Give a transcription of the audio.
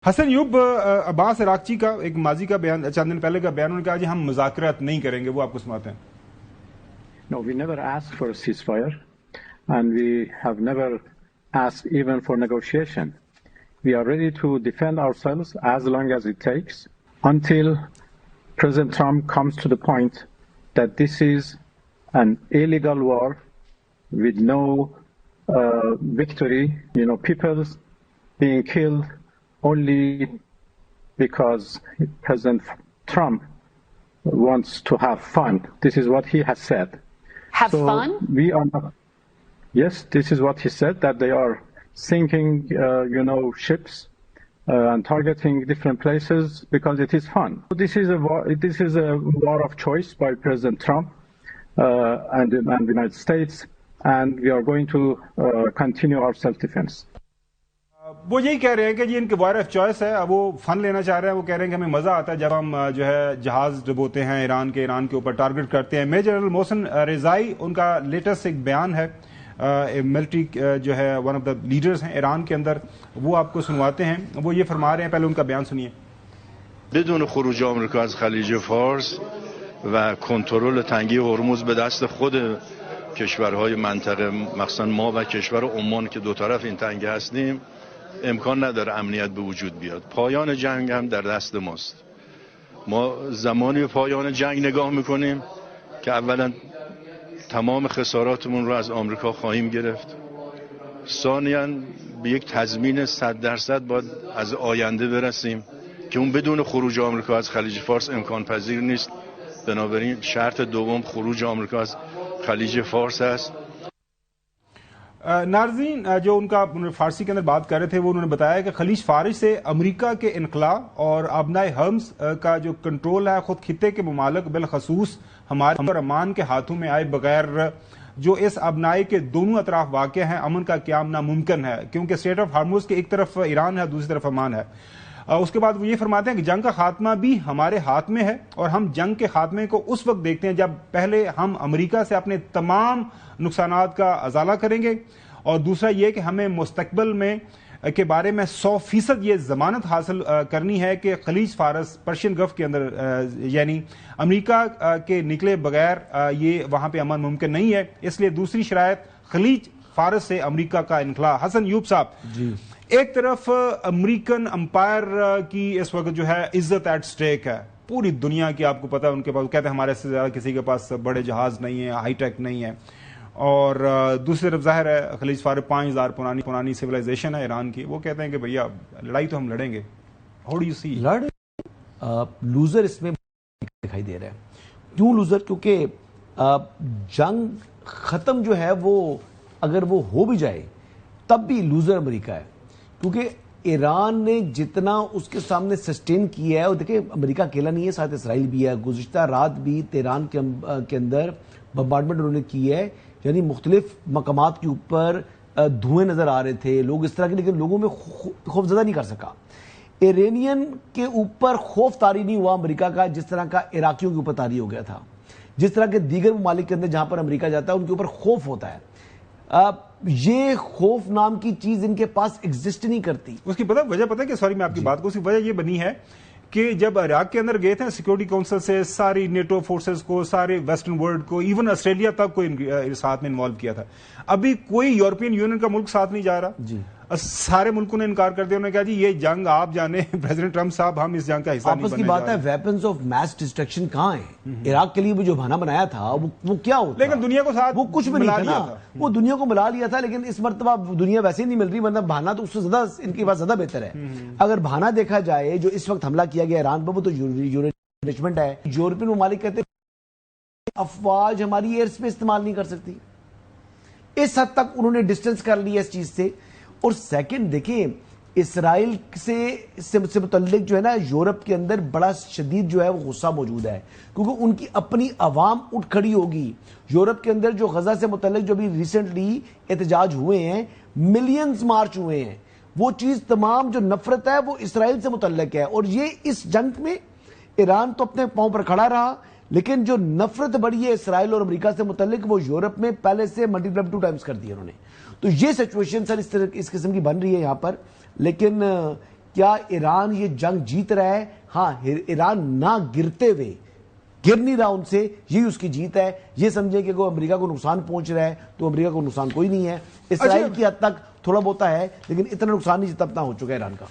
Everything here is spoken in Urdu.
حسن یوب عباس عراقچی کا ایک ماضی کا بیان چند دن پہلے کا بیان انہوں نے کہا جی ہم مذاکرات نہیں کریں گے، وہ آپ کو سناتے ہیں. No, we never asked for a ceasefire, and we have never asked even for negotiation. We are ready to defend ourselves as long as it takes until President Trump comes to the point that this is an illegal war with no victory, people being killed only because President Trump wants to have fun. This is what he has said. Have fun? We are not. Yes, this is what he said, that they are sinking, ships and targeting different places because it is fun. This is a war. This is a war of choice by President Trump and the United States, and we are going to continue our self-defense. وہ یہی کہہ رہے ہیں کہ جی ان کے وار آف چوائس ہے، اب وہ فن لینا چاہ رہے ہیں. وہ کہہ رہے ہیں کہ ہمیں مزہ آتا ہے جب ہم جو ہے جہاز ڈبوتے ہیں ایران کے اوپر ٹارگٹ کرتے ہیں. میجر جنرل محسن رضائی ان کا لیٹسٹ ایک بیان ہے، ملٹری جو ہے ون آف دا لیڈرز ہیں ایران کے اندر، وہ آپ کو سنواتے ہیں. وہ یہ فرما رہے ہیں، پہلے ان کا بیان سنیے. بدون خروج آمریکا از خلیج فارس و کنترل تنگی هرمز به دست خود کشورهای منطقه مخصوصا ما و کشور عمان که دو طرف این تنگه هستیم امکان نداره امنیت به وجود بیاد. پایان جنگ هم در دست ماست. ما زمانی به پایان جنگ نگاه میکنیم که اولا تمام خساراتمون رو از آمریکا خواهیم گرفت. ثانیاً به یک تضمین 100% باید از آینده برسیم که اون بدون خروج آمریکا از خلیج فارس امکان پذیر نیست. بنابراین شرط دوم خروج آمریکا از خلیج فارس است. ناظرین، جو ان کا فارسی کے اندر بات کر رہے تھے، وہ انہوں نے بتایا کہ خلیج فارس سے امریکہ کے انخلا اور ابنائے حرمز کا جو کنٹرول ہے خود خطے کے ممالک بالخصوص ہمارے اور امان کے ہاتھوں میں آئے بغیر جو اس ابنائی کے دونوں اطراف واقع ہیں امن کا قیام ناممکن ہے، کیونکہ اسٹریٹ آف ہارموز کے ایک طرف ایران ہے، دوسری طرف امان ہے. اس کے بعد وہ یہ فرماتے ہیں کہ جنگ کا خاتمہ بھی ہمارے ہاتھ میں ہے، اور ہم جنگ کے خاتمے کو اس وقت دیکھتے ہیں جب پہلے ہم امریکہ سے اپنے تمام نقصانات کا ازالہ کریں گے، اور دوسرا یہ کہ ہمیں مستقبل میں کے بارے میں 100% یہ ضمانت حاصل کرنی ہے کہ خلیج فارس پرشین گلف کے اندر یعنی امریکہ کے نکلے بغیر یہ وہاں پہ امن ممکن نہیں ہے. اس لیے دوسری شرائط خلیج فارس سے امریکہ کا انخلا. حسن یوب صاحب جی، ایک طرف امریکن امپائر کی اس وقت جو ہے عزت ایٹ سٹیک ہے پوری دنیا کی، آپ کو پتا ہے ان کے پاس، کہتے ہیں ہمارے سے زیادہ کسی کے پاس بڑے جہاز نہیں ہیں، ہائی ٹیک نہیں ہے. اور دوسری طرف ظاہر ہے خلیج فارس 5000 پرانی سیولائزیشن ہے ایران کی. وہ کہتے ہیں کہ بھیا لڑائی تو ہم لڑیں گے. How do you see loser اس میں دکھائی دے رہا ہے. کیوں لوزر؟ کیونکہ جنگ ختم جو ہے وہ اگر وہ ہو بھی جائے تب بھی لوزر امریکہ ہے، کیونکہ ایران نے جتنا اس کے سامنے سسٹین کیا ہے، اور دیکھیں امریکہ اکیلا نہیں ہے، ساتھ اسرائیل بھی ہے. گزشتہ رات بھی تہران کے اندر بمبارڈمنٹ انہوں نے کی ہے، یعنی مختلف مقامات کے اوپر دھوئیں نظر آ رہے تھے، لوگ اس طرح کے، لیکن لوگوں میں خوف زدہ نہیں کر سکا. ایرانین کے اوپر خوف طاری نہیں ہوا امریکہ کا جس طرح کا عراقیوں کے اوپر طاری ہو گیا تھا. جس طرح کے دیگر ممالک کے اندر جہاں پر امریکہ جاتا ہے ان کے اوپر خوف ہوتا ہے. یہ خوف نام کی چیز ان کے پاس ایگزسٹ نہیں کرتی. اس کی وجہ پتہ ہے کہ سوری میں آپ کی بات کو، اس کی وجہ یہ بنی ہے کہ جب عراق کے اندر گئے تھے سیکورٹی کونسل سے ساری نیٹو فورسز کو، سارے ویسٹرن ورلڈ کو، ایون آسٹریلیا تک کو ساتھ میں انوالو کیا تھا. ابھی کوئی یورپین یونین کا ملک ساتھ نہیں جا رہا جی. سارے ملکوں نے انکار کر دیا. انہوں نے کہا جی یہ جنگ آپ جانے پریزیڈنٹ ٹرمپ صاحب، ہم اس جنگ کا حصہ نہیں بننے جا رہے. آپس کی بات ہے، ویپنز آف میس ڈسٹرکشن کہاں ہیں؟ عراق کے لیے وہ جو بہانہ بنایا تھا وہ کیا ہوتا؟ لیکن دنیا کو ساتھ وہ کچھ بھی نہیں تھا نا، وہ دنیا کو ملا لیا تھا. لیکن اس مرتبہ دنیا ویسے ہی نہیں مل رہی، مطلب بہانہ تو اس سے زیادہ ان کے پاس زیادہ بہتر ہے. اگر بہانہ دیکھا جائے جو اس وقت حملہ کیا گیا ایران پر، وہ تو انرچمنٹ ہے. یورپین ممالک کہتے ہیں افواج ہماری ایئر اسپیس استعمال نہیں کر سکتی. اس حد تک انہوں نے ڈسٹنس کر لیا اس چیز سے. اور سیکنڈ دیکھیں، اسرائیل سے متعلق جو ہے نا یورپ کے اندر بڑا شدید جو ہے وہ غصہ موجود ہے، کیونکہ ان کی اپنی عوام اٹھ کھڑی ہوگی. یورپ کے اندر جو غزہ سے متعلق جو بھی ریسنٹلی احتجاج ہوئے ہیں، ملینز مارچ ہوئے ہیں، وہ چیز تمام جو نفرت ہے وہ اسرائیل سے متعلق ہے. اور یہ اس جنگ میں ایران تو اپنے پاؤں پر کھڑا رہا، لیکن جو نفرت بڑھی ہے اسرائیل اور امریکہ سے متعلق وہ یورپ میں پہلے سے ملٹی پلائی 2 ٹائمز کر دی انہوں نے. تو یہ سچویشن سر اس قسم کی بن رہی ہے یہاں پر. لیکن کیا ایران یہ جنگ جیت رہا ہے؟ ہاں، ایران نہ گرتے ہوئے گر نہیں رہا ان سے، یہی اس کی جیت ہے. یہ سمجھیں کہ کوئی امریکہ کو نقصان پہنچ رہا ہے تو امریکہ کو نقصان کوئی نہیں ہے. اسرائیل کی حد تک تھوڑا بہت ہے لیکن اتنا نقصان نہیں جتنا ہو چکا ہے ایران کا.